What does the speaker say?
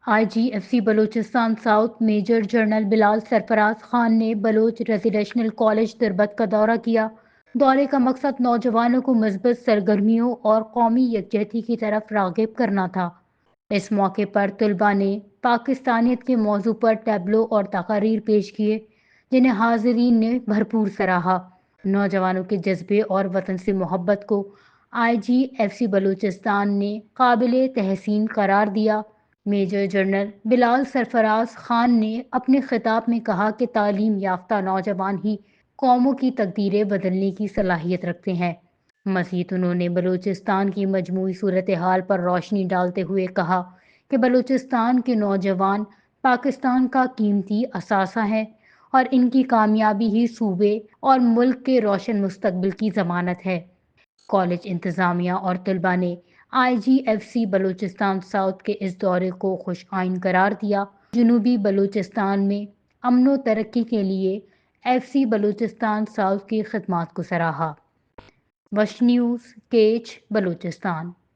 آئی G F C Balochistan south major general Bilal Sarfraz Khan نے Baloch residential college تربت کا دورہ کیا۔ دورے کا مقصد نوجوانوں کو مثبت سرگرمیوں اور قومی یکجہتی کی طرف راغب کرنا تھا۔ اس موقع پر طلباء نے پاکستانیت کے موضوع پر ٹیبلو اور تقاریر پیش کیے، جنہیں حاضرین نے بھرپور سراہا۔ نوجوانوں کے جذبے اور وطن سے محبت کو آئی جی ایف سی بلوچستان نے قابل تحسین قرار دیا۔ میجر جنرل بلال سرفراز خان نے اپنے خطاب میں کہا کہ تعلیم یافتہ نوجوان ہی قوموں کی تقدیریں بدلنے کی صلاحیت رکھتے ہیں۔ مزید انہوں نے بلوچستان کی مجموعی صورتحال پر روشنی ڈالتے ہوئے کہا کہ بلوچستان کے نوجوان پاکستان کا قیمتی اثاثہ ہیں اور ان کی کامیابی ہی صوبے اور ملک کے روشن مستقبل کی ضمانت ہے۔ کالج انتظامیہ اور طلباء نے آئی G F C Balochistan south کے اس دورے کو خوش آئند قرار دیا۔ جنوبی بلوچستان میں امن و ترقی کے لیے ایف سی بلوچستان ساؤتھ کی خدمات کو سراہا۔ وش نیوز، کیچ، بلوچستان۔